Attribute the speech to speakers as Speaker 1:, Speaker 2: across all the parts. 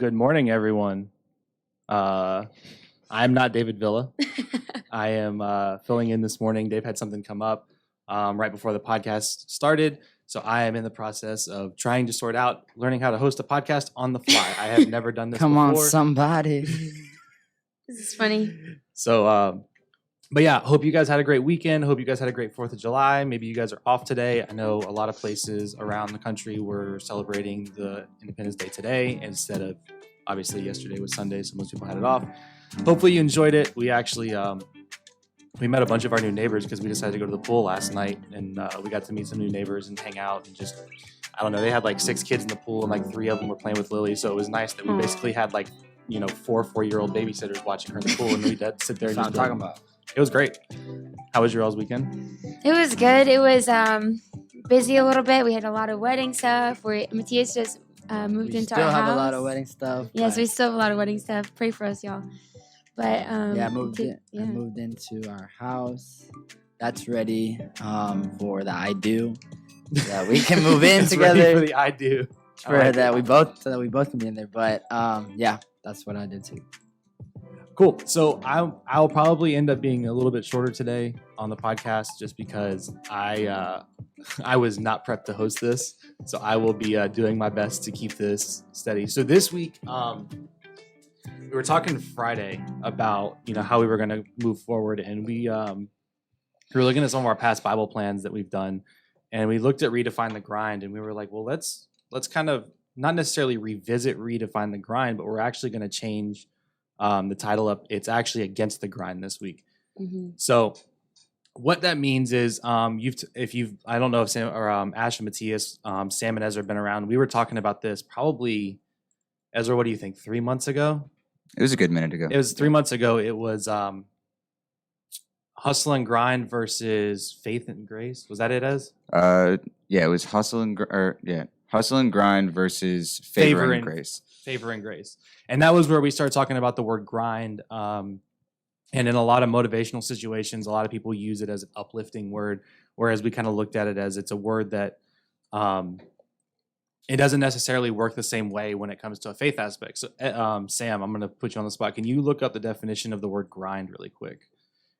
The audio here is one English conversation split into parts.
Speaker 1: Good morning, everyone. Uh, I'm not David Villa. I am filling in this morning. Dave had something come up right before the podcast started. So I am in the process of trying to sort out learning how to host a podcast on the fly. I have never done this
Speaker 2: Come
Speaker 1: before.
Speaker 2: on, somebody.
Speaker 3: This is funny.
Speaker 1: So, but yeah, hope you guys had a great weekend. Hope you guys had a great 4th of July. Maybe you guys are off today. I know a lot of places around the country were celebrating the Independence Day today instead of obviously yesterday was Sunday, so most people had it off. Hopefully you enjoyed it. We actually we met a bunch of our new neighbors because we decided to go to the pool last night, and we got to meet some new neighbors and hang out and just, I don't know, they had like 6 kids in the pool and like 3 of them were playing with Lily, so it was nice that we basically had like, 4-4-year-old babysitters watching her in the pool, and we did sit there and
Speaker 2: That's
Speaker 1: just
Speaker 2: what I'm talking about.
Speaker 1: It was great. How was your all's weekend?
Speaker 3: It was good. It was busy a little bit. We had a lot of wedding stuff. Matthias just moved
Speaker 2: We
Speaker 3: into
Speaker 2: still
Speaker 3: our house.
Speaker 2: have a lot of wedding stuff.
Speaker 3: Yes,
Speaker 2: but
Speaker 3: we still have a lot of wedding stuff. Pray for us, y'all. But
Speaker 2: yeah, I moved
Speaker 3: yeah.
Speaker 2: I moved into our house. That's ready for the I do. That we can move in
Speaker 1: It's ready
Speaker 2: together.
Speaker 1: for the I do.
Speaker 2: For
Speaker 1: I like
Speaker 2: that
Speaker 1: it.
Speaker 2: we both can be in there. But yeah, that's what I did too.
Speaker 1: Cool. So I'll probably end up being a little bit shorter today on the podcast just because I was not prepped to host this. So I will be doing my best to keep this steady. So this week, we were talking Friday about how we were going to move forward, and we were looking at some of our past Bible plans that we've done, and we looked at Redefine the Grind, and we were like, well, let's kind of not necessarily revisit Redefine the Grind, but we're actually going to change the title up. It's actually Against the Grind this week.
Speaker 3: Mm-hmm.
Speaker 1: So what that means is I don't know if Sam or Ash and Matthias, Sam and Ezra have been around. We were talking about this probably, Ezra, what do you think, 3 months ago?
Speaker 4: It was a good minute ago.
Speaker 1: It was 3 months ago. It was Hustle and Grind versus Faith and Grace. Was that it, Ez?
Speaker 4: Yeah, it was Hustle and Grind versus Favor and Grace.
Speaker 1: Favor and Grace. And that was where we started talking about the word grind. And in a lot of motivational situations, a lot of people use it as an uplifting word, whereas we kind of looked at it as it's a word that it doesn't necessarily work the same way when it comes to a faith aspect. So, Sam, I'm going to put you on the spot. Can you look up the definition of the word grind really quick?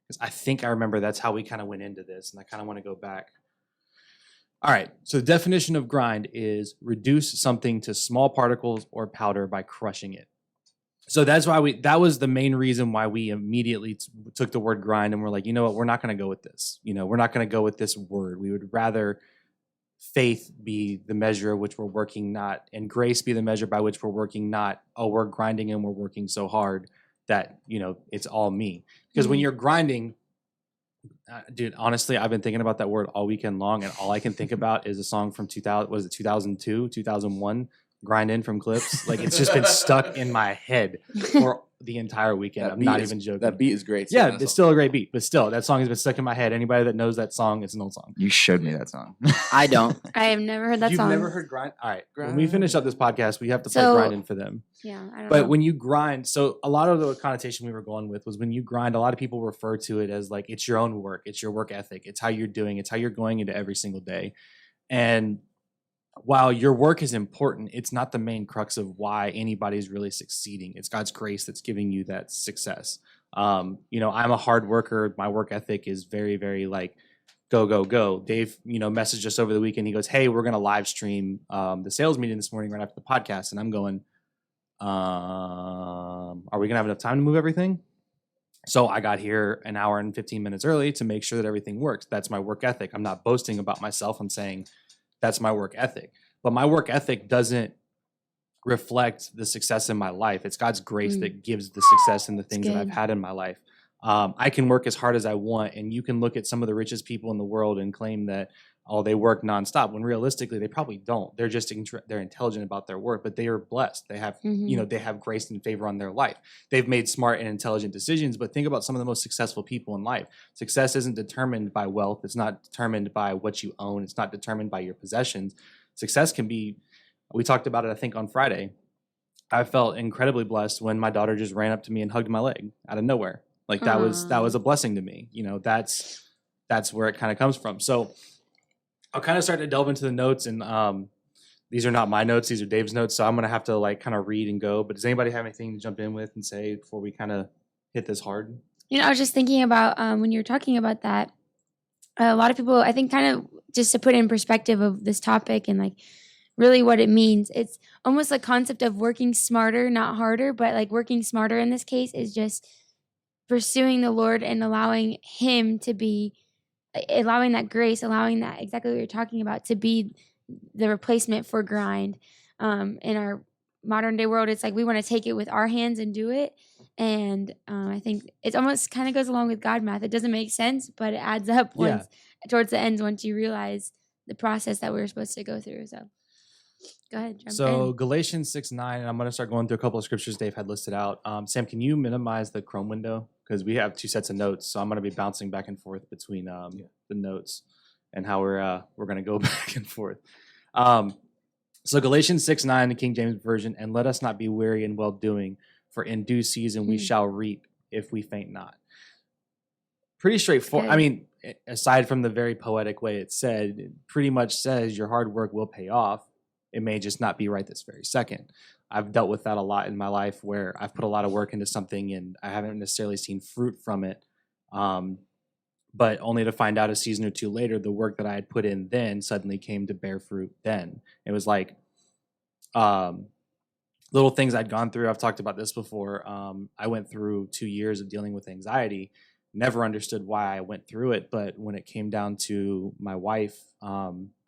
Speaker 1: Because I think I remember that's how we kind of went into this, and I kind of want to go back. All right, so the definition of grind is reduce something to small particles or powder by crushing it. So that's why that was the main reason why we immediately took the word grind and we're like, you know what, we're not going to go with this. We're not going to go with this word. We would rather faith be the measure of which we're working, and grace be the measure by which we're working, not, oh, we're grinding and we're working so hard that, it's all me. Because when you're grinding, dude, honestly, I've been thinking about that word all weekend long, and all I can think about is a song from 2002, 2001, Grind In from Clips. Like, it's just been stuck in my head for the entire weekend. I'm not even joking.
Speaker 5: That beat is great.
Speaker 1: Yeah, it's still a great beat, but still, that song has been stuck in my head. Anybody that knows that song, it's an old song.
Speaker 4: You showed me that song.
Speaker 2: I don't.
Speaker 3: I have never heard that
Speaker 1: You've
Speaker 3: song.
Speaker 1: never heard Grind? All right. When we finish up this podcast, we have to play
Speaker 3: So-
Speaker 1: Grind In for them.
Speaker 3: Yeah, I don't
Speaker 1: But
Speaker 3: know.
Speaker 1: when you grind, so a lot of the connotation we were going with was when you grind, a lot of people refer to it as like it's your own work, it's your work ethic, it's how you're doing, it's how you're going into every single day. And while your work is important, it's not the main crux of why anybody's really succeeding. It's God's grace that's giving you that success. I'm a hard worker. My work ethic is very, very like go, go, go. Dave, messaged us over the weekend. He goes, hey, we're going to live stream the sales meeting this morning right after the podcast. And I'm going, are we gonna have enough time to move everything? So I got here an hour and 15 minutes early to make sure that everything works. That's my work ethic. I'm not boasting about myself. I'm saying that's my work ethic. But my work ethic doesn't reflect the success in my life. It's God's grace that gives the success in the things that I've had in my life. I can work as hard as I want, and you can look at some of the richest people in the world and claim that, oh, they work nonstop, when realistically they probably don't. They're just they're intelligent about their work, but they are blessed. They have they have grace and favor on their life. They've made smart and intelligent decisions. But think about some of the most successful people in life. Success isn't determined by wealth. It's not determined by what you own. It's not determined by your possessions. Success can be. We talked about it, I think, on Friday. I felt incredibly blessed when my daughter just ran up to me and hugged my leg out of nowhere. Like that was a blessing to me. That's where it kind of comes from. So I'll kind of start to delve into the notes, and these are not my notes; these are Dave's notes. So I'm gonna have to like kind of read and go. But does anybody have anything to jump in with and say before we kind of hit this hard?
Speaker 3: I was just thinking about when you were talking about that. A lot of people, I think, kind of just to put in perspective of this topic and like really what it means. It's almost like concept of working smarter, not harder, but like working smarter in this case is just pursuing the Lord and allowing Him to be, allowing that grace, allowing that exactly what you're talking about to be the replacement for grind. In our modern day world, it's like we want to take it with our hands and do it. And I think it almost kind of goes along with God math. It doesn't make sense, but it adds up once towards the ends once you realize the process that we were supposed to go through. So go ahead. Jump
Speaker 1: So
Speaker 3: in.
Speaker 1: Galatians 6:9, and I'm going to start going through a couple of scriptures Dave had listed out. Sam, can you minimize the Chrome window? Because we have 2 sets of notes, so I'm going to be bouncing back and forth between the notes and how we're going to go back and forth. So Galatians 6:9, the King James Version, and let us not be weary in well-doing, for in due season we shall reap if we faint not. Pretty straightforward. I mean, aside from the very poetic way it's said, it pretty much says your hard work will pay off. It may just not be right this very second. I've dealt with that a lot in my life where I've put a lot of work into something and I haven't necessarily seen fruit from it. But only to find out a season or 2 later, the work that I had put in then suddenly came to bear fruit then. It was like little things I'd gone through. I've talked about this before. I went through 2 years of dealing with anxiety, never understood why I went through it. But when it came down to my wife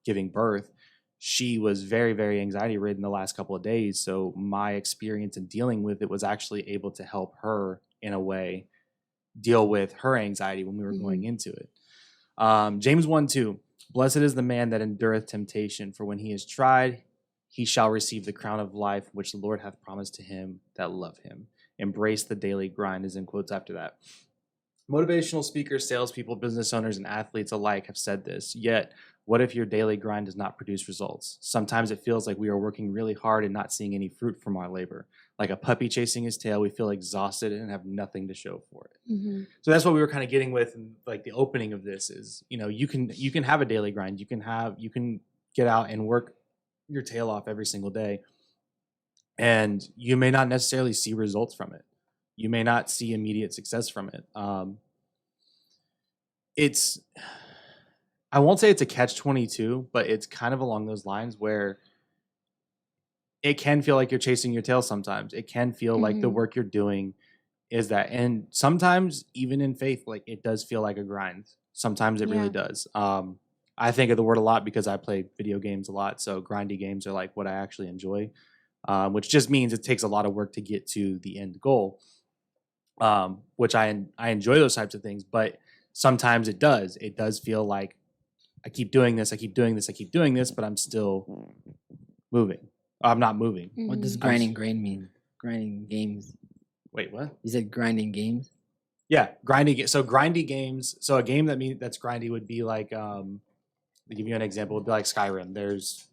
Speaker 1: giving birth, she was very, very anxiety ridden the last couple of days. So my experience in dealing with it was actually able to help her in a way deal with her anxiety when we were going into it. James 1:2, blessed is the man that endureth temptation, for when he is tried, he shall receive the crown of life, which the Lord hath promised to him that love him. Embrace the daily grind is in quotes after that. Motivational speakers, salespeople, business owners, and athletes alike have said this. Yet, what if your daily grind does not produce results? Sometimes it feels like we are working really hard and not seeing any fruit from our labor. Like a puppy chasing his tail, we feel exhausted and have nothing to show for it. So that's what we were kind of getting with, in like the opening of this is, you can have a daily grind. You can get out and work your tail off every single day, and you may not necessarily see results from it. You may not see immediate success from it. I won't say it's a catch-22, but it's kind of along those lines where it can feel like you're chasing your tail sometimes. It can feel like the work you're doing is that. And sometimes even in faith, like it does feel like a grind. Sometimes it really does. I think of the word a lot because I play video games a lot. So grindy games are like what I actually enjoy, which just means it takes a lot of work to get to the end goal, which I enjoy those types of things. But sometimes it does feel like I keep doing this, but I'm still moving. I'm not moving.
Speaker 2: What does grinding grain mean? Grinding games.
Speaker 1: Wait, what?
Speaker 2: You said grinding games?
Speaker 1: Yeah, grinding. So grindy games. So a game that's grindy would be like, to give you an example, would be like Skyrim. There's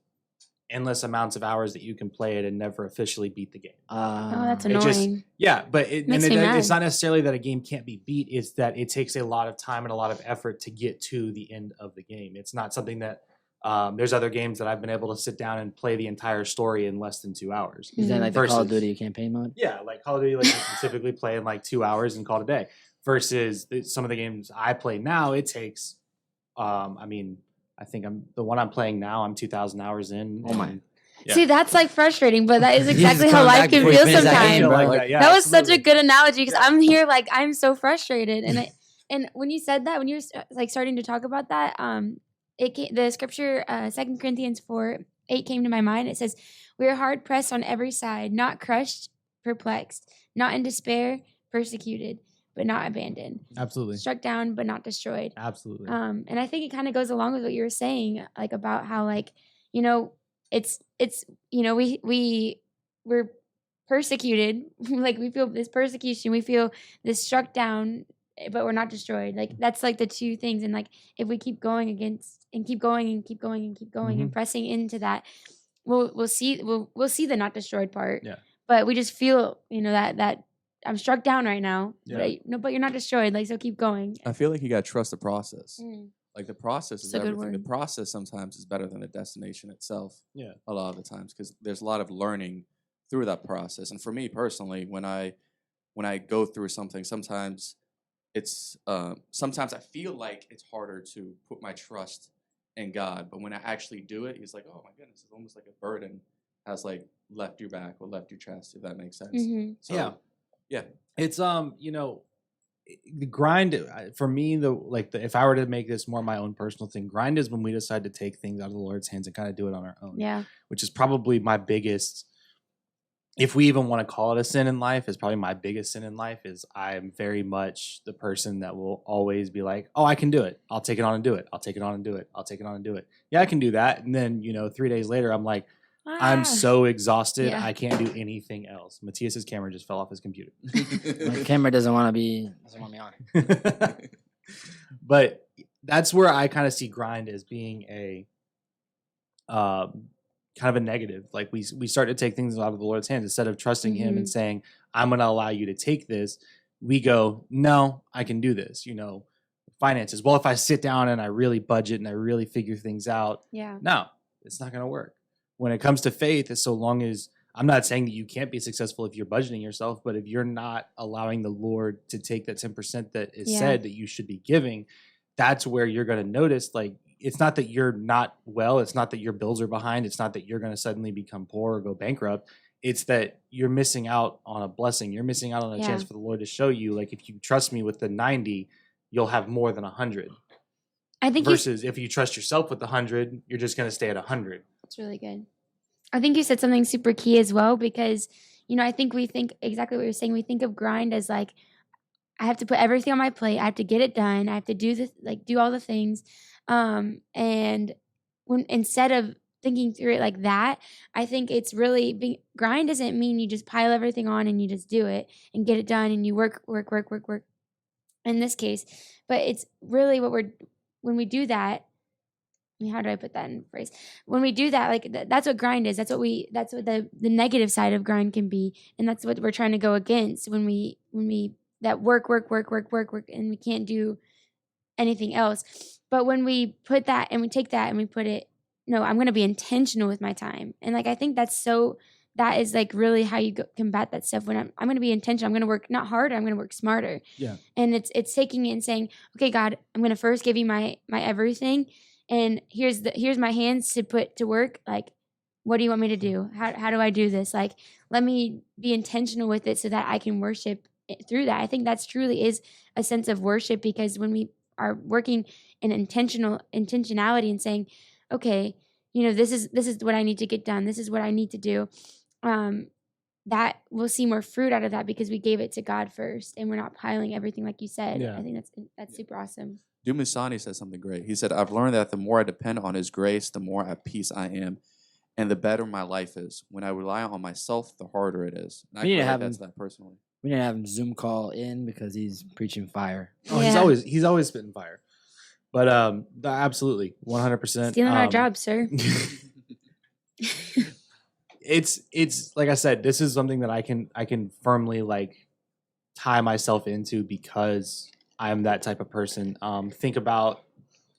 Speaker 1: endless amounts of hours that you can play it and never officially beat the game.
Speaker 3: Oh, that's
Speaker 1: It just-
Speaker 3: annoying.
Speaker 1: Yeah, but
Speaker 3: Makes me mad.
Speaker 1: it's not necessarily that a game can't be beat. It's that it takes a lot of time and a lot of effort to get to the end of the game. It's not something that there's other games that I've been able to sit down and play the entire story in less than 2 hours.
Speaker 2: Is that like the Call of
Speaker 1: Versus-
Speaker 2: Duty campaign mode?
Speaker 1: Yeah, like Call of Duty, like you can typically play in like 2 hours and call it a day. Versus some of the games I play now, it takes. I think the one I'm playing now. I'm 2,000 hours in.
Speaker 2: Oh my.
Speaker 1: and- Yeah.
Speaker 3: See, that's like frustrating, but that is
Speaker 2: He's
Speaker 3: exactly how
Speaker 2: coming
Speaker 3: life
Speaker 2: back
Speaker 3: can
Speaker 2: before he
Speaker 3: feel
Speaker 2: finishes that
Speaker 1: I
Speaker 2: game,
Speaker 1: feel
Speaker 3: sometimes.
Speaker 2: bro.
Speaker 1: like that. Yeah,
Speaker 3: That was such a
Speaker 1: absolutely.
Speaker 3: good analogy because I'm here like I'm so frustrated, and when you said that, when you were like starting to talk about that, the scripture 2 Corinthians 4:8 came to my mind. It says, "We are hard pressed on every side, not crushed, perplexed, not in despair, persecuted, but not abandoned,
Speaker 1: Absolutely.
Speaker 3: struck down, but not destroyed."
Speaker 1: Absolutely.
Speaker 3: And I think it kind of goes along with what you were saying, like about how it's we're persecuted, like we feel this persecution, we feel this struck down, but we're not destroyed. Like that's like the two things. And like if we keep going against and keep going and keep going and keep going and pressing into that, we'll see the not destroyed part.
Speaker 1: Yeah.
Speaker 3: But we just feel that I'm struck down right now.
Speaker 1: Yeah.
Speaker 3: But you're not destroyed. Like so, keep going.
Speaker 5: I feel like you gotta trust the process. Like the process is
Speaker 3: That's a good
Speaker 5: everything. The
Speaker 3: word.
Speaker 5: process sometimes is better than the destination itself.
Speaker 1: Yeah.
Speaker 5: A lot of the times, because there's a lot of learning through that process. And for me personally, when I go through something, sometimes sometimes I feel like it's harder to put my trust in God. But when I actually do it, He's like, oh my goodness, it's almost like a burden has like left your back or left your chest, if that makes sense.
Speaker 3: Mm-hmm.
Speaker 5: So
Speaker 1: Yeah.
Speaker 5: yeah.
Speaker 1: It's the grind for me, if I were to make this more my own personal thing, grind is when we decide to take things out of the Lord's hands and kind of do it on our own.
Speaker 3: Yeah.
Speaker 1: Which is probably my biggest, if we even want to call it a sin in life, is probably my biggest sin in life. Is I'm very much the person that will always be like, oh, I can do it, I'll take it on and do it, I'll take it on and do it, I'll take it on and do it, yeah, I can do that. And then 3 days later I'm like,
Speaker 3: Ah.
Speaker 1: I'm so exhausted,
Speaker 3: Yeah.
Speaker 1: I can't do anything else. Matthias's camera just fell off his computer.
Speaker 2: My camera doesn't want me on.
Speaker 1: But that's where I kind of see grind as being a kind of a negative. Like we start to take things out of the Lord's hands instead of trusting Him and saying, I'm going to allow you to take this. We go, no, I can do this. Finances. Well, if I sit down and I really budget and I really figure things out,
Speaker 3: Yeah.
Speaker 1: no, it's not going to work. When it comes to faith, it's so long as I'm not saying that you can't be successful if you're budgeting yourself, but if you're not allowing the Lord to take that 10% that is
Speaker 3: Yeah.
Speaker 1: said that you should be giving, that's where you're going to notice, like, it's not that you're not well, it's not that your bills are behind, it's not that you're going to suddenly become poor or go bankrupt. It's that you're missing out on a blessing. You're missing out on a
Speaker 3: Yeah.
Speaker 1: chance for the Lord to show you, like, if you trust me with the 90, you'll have more than 100.
Speaker 3: I think
Speaker 1: Versus if you trust yourself with the 100, you're just going to stay at 100.
Speaker 3: That's really good. I think you said something super key as well, because, I think we think exactly what you're saying. We think of grind as like, I have to put everything on my plate. I have to get it done. I have to do all the things. And when instead of thinking through it like that, I think it's really grind doesn't mean you just pile everything on and you just do it and get it done and you work in this case. But it's really when we do that, how do I put that in phrase? When we do that, like that's what grind is. That's what the negative side of grind can be, and that's what we're trying to go against when we that work, and we can't do anything else. But when we put that and we take that and we put it, no, I'm going to be intentional with my time, and like I think that is like really how you combat that stuff. When I'm going to be intentional, I'm going to work not harder, I'm going to work smarter.
Speaker 1: Yeah,
Speaker 3: and it's taking it and saying, okay, God, I'm going to first give you my everything. And here's my hands to put to work. Like, what do you want me to do? How do I do this? Like, let me be intentional with it so that I can worship through that. I think that's truly is a sense of worship, because when we are working in intentionality and saying, okay, this is what I need to get done. This is what I need to do. That we'll see more fruit out of that because we gave it to God first and we're not piling everything like you said.
Speaker 1: Yeah.
Speaker 3: I think that's super awesome.
Speaker 5: Dumasani said something great. He said, I've learned that the more I depend on His grace, the more at peace I am, and the better my life is. When I rely on myself, the harder it is. And I
Speaker 2: We need to
Speaker 5: feel like
Speaker 2: have
Speaker 5: that's
Speaker 2: him-
Speaker 5: that personally.
Speaker 2: We didn't have him Zoom call in because he's preaching fire.
Speaker 1: Oh,
Speaker 3: Yeah.
Speaker 1: he's always spitting fire. But absolutely, 100%.
Speaker 3: Stealing our job, sir.
Speaker 1: It's like I said, this is something that I can firmly like tie myself into because I'm that type of person. Think about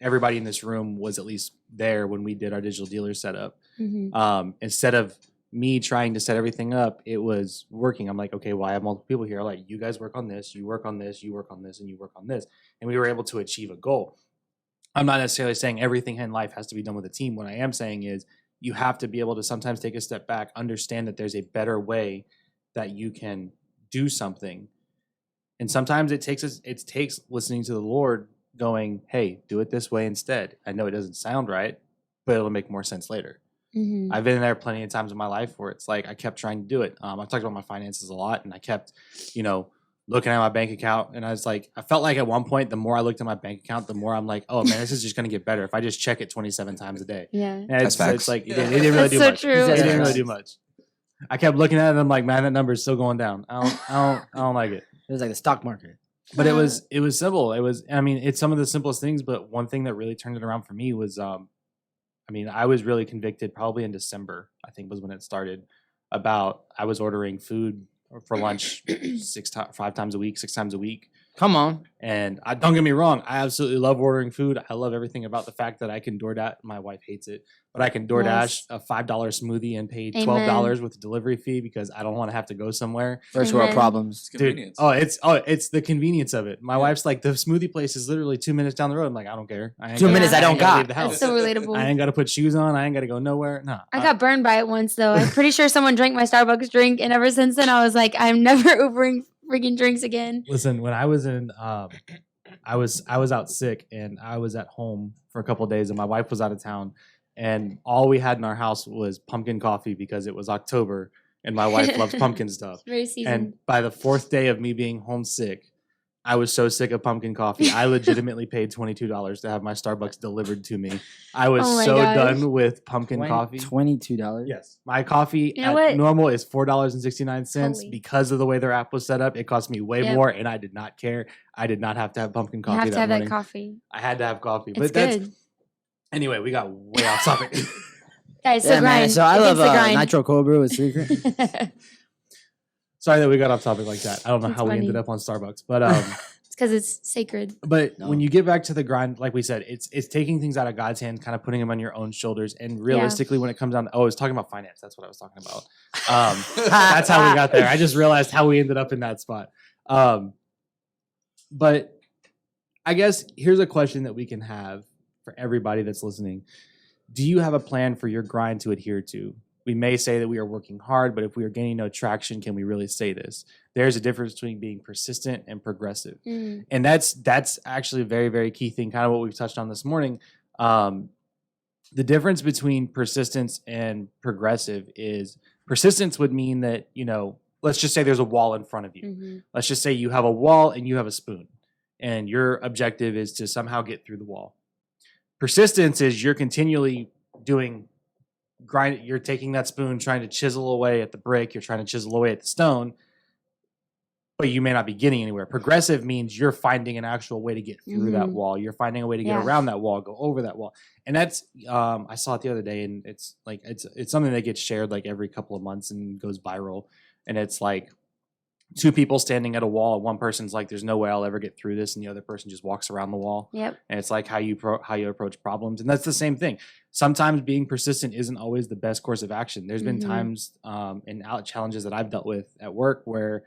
Speaker 1: everybody in this room was at least there when we did our digital dealer setup.
Speaker 3: Mm-hmm.
Speaker 1: Instead of me trying to set everything up, it was working. I'm like, okay, well, I have multiple people here. Like, you guys work on this, you work on this, you work on this, and you work on this. And we were able to achieve a goal. I'm not necessarily saying everything in life has to be done with a team. What I am saying is you have to be able to sometimes take a step back, understand that there's a better way that you can do something. And sometimes it takes listening to the Lord going, hey, do it this way instead. I know it doesn't sound right, but it'll make more sense later.
Speaker 3: Mm-hmm.
Speaker 1: I've been there plenty of times in my life where it's like I kept trying to do it. I've talked about my finances a lot, and I kept, looking at my bank account, and I was like, I felt like at one point, the more I looked at my bank account, the more I'm like, oh man, this is just going to get better if I just check it 27 times a day.
Speaker 3: Yeah.
Speaker 1: And
Speaker 4: That's
Speaker 1: it's
Speaker 4: facts.
Speaker 1: like it didn't really
Speaker 3: That's
Speaker 1: do
Speaker 3: so
Speaker 1: much.
Speaker 3: true.
Speaker 1: It didn't
Speaker 2: Yeah.
Speaker 1: really do much. I kept looking at it, and I'm like, man, that number is still going down. I don't like it.
Speaker 2: It was like the stock market.
Speaker 1: But it was simple. It's some of the simplest things, but one thing that really turned it around for me was I was really convicted probably in December, I think was when it started, about I was ordering food for lunch 6 times a week.
Speaker 2: Come on.
Speaker 1: And don't get me wrong, I absolutely love ordering food. I love everything about the fact that I can DoorDash. My wife hates it, but I can DoorDash
Speaker 3: Nice.
Speaker 1: a $5 smoothie and pay
Speaker 3: Amen.
Speaker 1: $12 with the delivery fee because I don't want to have to go somewhere.
Speaker 2: First world
Speaker 3: Amen.
Speaker 2: problems.
Speaker 5: It's
Speaker 1: Dude,
Speaker 5: convenience.
Speaker 1: it's the convenience of it. My
Speaker 5: Yeah.
Speaker 1: wife's like, the smoothie place is literally 2 minutes down the road. I'm like, I don't care. I ain't
Speaker 2: 2
Speaker 1: gotta-
Speaker 2: minutes I
Speaker 1: ain't
Speaker 2: don't
Speaker 1: gotta
Speaker 2: got.
Speaker 1: leave the
Speaker 3: That's
Speaker 1: house.
Speaker 3: so relatable.
Speaker 1: I ain't got to put shoes on. I ain't got to go nowhere. No,
Speaker 3: I got burned by it once though. I'm pretty sure someone drank my Starbucks drink, and ever since then I was like, I'm never Ubering freaking drinks again.
Speaker 1: Listen, when I was in, I was out sick and I was at home for a couple of days, and my wife was out of town, and all we had in our house was pumpkin coffee because it was October, and my wife loves pumpkin stuff.
Speaker 3: It's very seasoned.
Speaker 1: And by the 4th day of me being homesick, I was so sick of pumpkin coffee. I legitimately paid $22 to have my Starbucks delivered to me. I was
Speaker 3: Oh my
Speaker 1: so
Speaker 3: gosh.
Speaker 1: done with pumpkin coffee.
Speaker 2: $22.
Speaker 1: Yes. My coffee
Speaker 3: You know
Speaker 1: at
Speaker 3: what?
Speaker 1: normal is $4.69.
Speaker 3: Holy.
Speaker 1: Because of the way their app was set up, it cost me way
Speaker 3: Yep.
Speaker 1: more, and I did not care. I did not have to have pumpkin
Speaker 3: you
Speaker 1: coffee
Speaker 3: have to
Speaker 1: that
Speaker 3: have
Speaker 1: morning.
Speaker 3: that coffee.
Speaker 1: I had to have coffee.
Speaker 3: It's
Speaker 1: But that's
Speaker 3: good.
Speaker 1: anyway, we got way off topic.
Speaker 3: Guys, so
Speaker 2: Yeah, man.
Speaker 3: grind.
Speaker 2: So I love
Speaker 3: Against the grind.
Speaker 2: Nitro Cold Brew with Secret.
Speaker 1: Sorry that we got off topic like that. I don't know
Speaker 3: That's
Speaker 1: how we ended
Speaker 3: funny.
Speaker 1: up on Starbucks. But
Speaker 3: It's because it's sacred.
Speaker 1: But
Speaker 2: No.
Speaker 1: when you get back to the grind, like we said, it's taking things out of God's hand, kind of putting them on your own shoulders. And realistically, when it comes down, I was talking about finance. That's what I was talking about. That's how we got there. I just realized how we ended up in that spot. But I guess here's a question that we can have for everybody that's listening. Do you have a plan for your grind to adhere to? We may say that we are working hard, but if we are gaining no traction, can we really say this? There's a difference between being persistent and progressive.
Speaker 3: Mm.
Speaker 1: And that's actually a very, very key thing, kind of what we've touched on this morning. The difference between persistence and progressive is persistence would mean that, let's just say there's a wall in front of you.
Speaker 3: Mhm.
Speaker 1: Let's just say you have a wall and you have a spoon, and your objective is to somehow get through the wall. Persistence is you're continually doing grind. You're taking that spoon, trying to chisel away at the brick. You're trying to chisel away at the stone, but you may not be getting anywhere. Progressive means you're finding an actual way to get through that
Speaker 3: Mhm.
Speaker 1: wall. You're finding a way to get
Speaker 3: Yeah.
Speaker 1: around that wall, go over that wall. And that's I saw it the other day, and it's like it's something that gets shared like every couple of months and goes viral. And it's like two people standing at a wall, and one person's like, "There's no way I'll ever get through this," and the other person just walks around the wall.
Speaker 3: Yep.
Speaker 1: And it's like how you approach problems, and that's the same thing. Sometimes being persistent isn't always the best course of action. There's been
Speaker 3: Mhm.
Speaker 1: times and challenges that I've dealt with at work where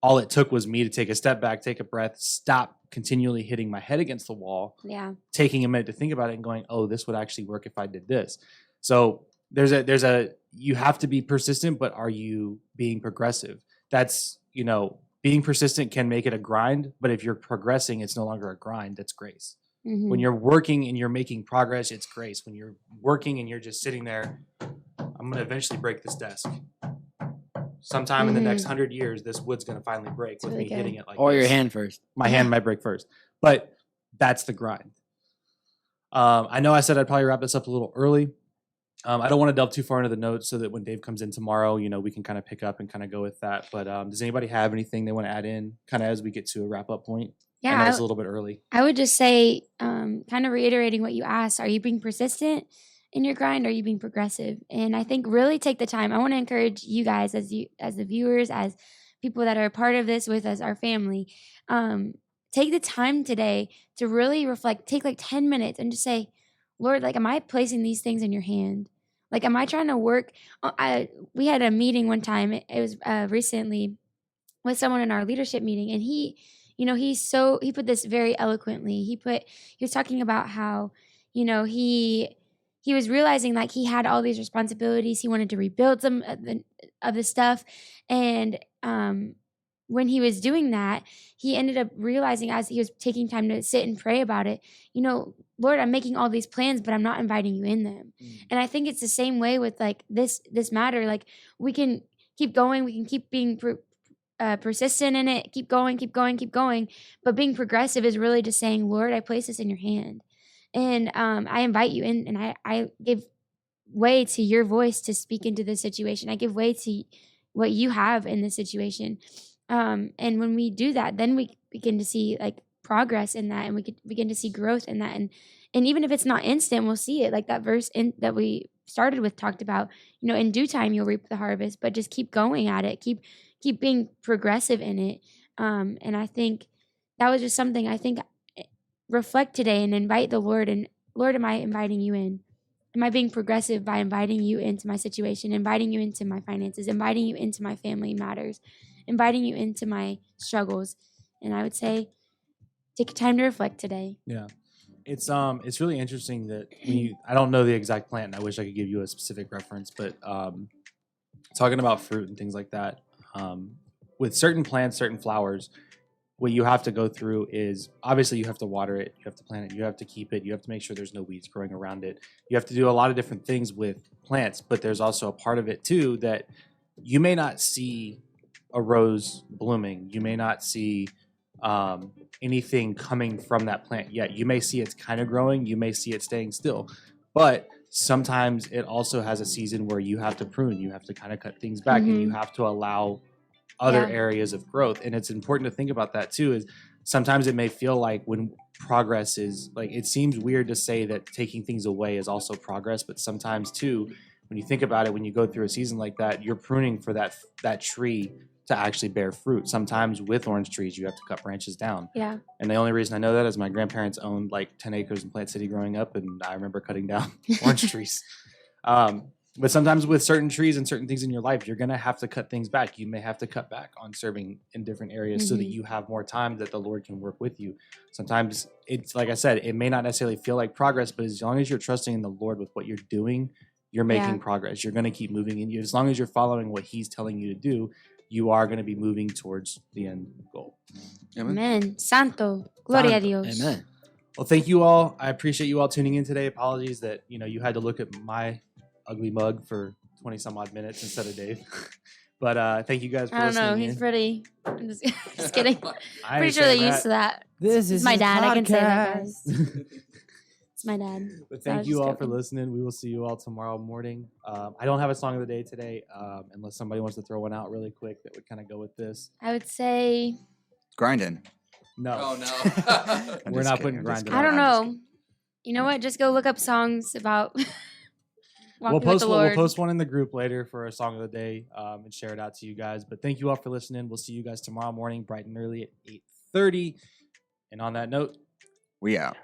Speaker 1: all it took was me to take a step back, take a breath, stop continually hitting my head against the wall,
Speaker 3: Yeah.
Speaker 1: taking a minute to think about it, and going, "Oh, this would actually work if I did this." So there's a you have to be persistent, but are you being progressive? That's being persistent can make it a grind, but if you're progressing, it's no longer a grind. That's grace.
Speaker 3: Mhm.
Speaker 1: When you're working and you're making progress, it's grace. When you're working and you're just sitting there, I'm going to eventually break this desk. Sometime in the next 100 years, this wood's going to finally break with
Speaker 3: really
Speaker 1: me
Speaker 3: good.
Speaker 1: hitting it like
Speaker 2: Or your
Speaker 1: this.
Speaker 2: hand first.
Speaker 1: My hand might break first, but that's the grind. I know I said I'd probably wrap this up a little early. I don't want to delve too far into the notes so that when Dave comes in tomorrow, we can kind of pick up and kind of go with that. But does anybody have anything they want to add in kind of as we get to a wrap up point? I know
Speaker 3: Yeah.
Speaker 1: it's a little bit early.
Speaker 3: I would just say, kind of reiterating what you asked, are you being persistent in your grind? Or are you being progressive? And I think really take the time. I want to encourage you guys as the viewers, as people that are a part of this with us, our family, take the time today to really reflect, take like 10 minutes and just say, Lord, like, am I placing these things in your hand? Like, am I trying to work? We had a meeting one time. It was recently with someone in our leadership meeting, and he put this very eloquently. He was talking about how, he was realizing like he had all these responsibilities. He wanted to rebuild some of the stuff. And when he was doing that, he ended up realizing as he was taking time to sit and pray about it, Lord, I'm making all these plans, but I'm not inviting you in them. And I think it's the same way with like this matter. Like, we can keep going. We can keep being persistent in it, keep going. But being progressive is really just saying, Lord, I place this in your hand. And I invite you in, and I give way to your voice to speak into this situation. I give way to what you have in this situation. And when we do that, then we begin to see like progress in that, and we could begin to see growth in that. And even if it's not instant, we'll see it. Like that verse that we started with talked about, in due time you'll reap the harvest, but just keep going at it. Keep being progressive in it. And I think that was just something I think reflect today and invite the Lord. And Lord, am I inviting you in? Am I being progressive by inviting you into my situation, inviting you into my finances, inviting you into my family matters, inviting you into my struggles? And I would say, take time to reflect today.
Speaker 1: Yeah. It's really interesting that when you, I don't know the exact plant, and I wish I could give you a specific reference, but talking about fruit and things like that, with certain plants, certain flowers, what you have to go through is obviously you have to water it, you have to plant it, you have to keep it, you have to make sure there's no weeds growing around it. You have to do a lot of different things with plants, but there's also a part of it too that you may not see a rose blooming, you may not see anything coming from that plant yet. You may see it's kind of growing, you may see it staying still, but sometimes it also has a season where you have to prune, you have to kind of cut things back, and you have to allow other
Speaker 3: Yeah.
Speaker 1: areas of growth. And it's important to think about that too, is sometimes it may feel like when progress is like, it seems weird to say that taking things away is also progress, but sometimes too, when you think about it, when you go through a season like that, you're pruning for that tree to actually bear fruit. Sometimes with orange trees, you have to cut branches down.
Speaker 3: Yeah.
Speaker 1: And the only reason I know that is my grandparents owned like 10 acres in Plant City growing up, and I remember cutting down orange trees. But sometimes with certain trees and certain things in your life, you're going to have to cut things back. You may have to cut back on serving in different areas so that you have more time that the Lord can work with you. Sometimes it's like I said, it may not necessarily feel like progress, but as long as you're trusting in the Lord with what you're doing, you're making progress. You're going to keep moving, and as long as you're following what He's telling you to do, you are going to be moving towards the end goal.
Speaker 3: Amen. Santo. Gloria a Dios.
Speaker 2: Amen.
Speaker 1: Well, thank you all. I appreciate you all tuning in today. Apologies that you had to look at my ugly mug for 20 some odd minutes instead of Dave. But thank you guys for
Speaker 3: I don't
Speaker 1: listening.
Speaker 3: know. He's
Speaker 1: in.
Speaker 3: pretty. I'm just kidding.
Speaker 1: I
Speaker 3: Pretty sure they're
Speaker 1: understand
Speaker 3: used to that.
Speaker 2: This
Speaker 3: It's
Speaker 2: is
Speaker 3: my
Speaker 2: his
Speaker 3: dad. I can say that,
Speaker 2: podcast.
Speaker 3: guys. It's my dad.
Speaker 1: But
Speaker 3: So I
Speaker 1: thank
Speaker 3: was
Speaker 1: you
Speaker 3: just
Speaker 1: all for
Speaker 3: joking.
Speaker 1: listening. We will see you all tomorrow morning. I don't have a song of the day today, unless somebody wants to throw one out really quick that would kind of go with this.
Speaker 3: I would say,
Speaker 4: Grinding.
Speaker 1: No.
Speaker 5: Oh no.
Speaker 4: I'm
Speaker 1: We're
Speaker 4: just
Speaker 1: not
Speaker 4: kidding,
Speaker 1: putting
Speaker 4: I'm just
Speaker 1: grind.
Speaker 4: kidding.
Speaker 3: I don't
Speaker 4: I'm just
Speaker 3: know. You know what? Just go look up songs about walking
Speaker 1: We'll
Speaker 3: with
Speaker 1: post
Speaker 3: the
Speaker 1: one,
Speaker 3: Lord.
Speaker 1: we'll post one in the group later for a song of the day and share it out to you guys. But thank you all for listening. We'll see you guys tomorrow morning, bright and early at 8:30. And on that note,
Speaker 4: We out.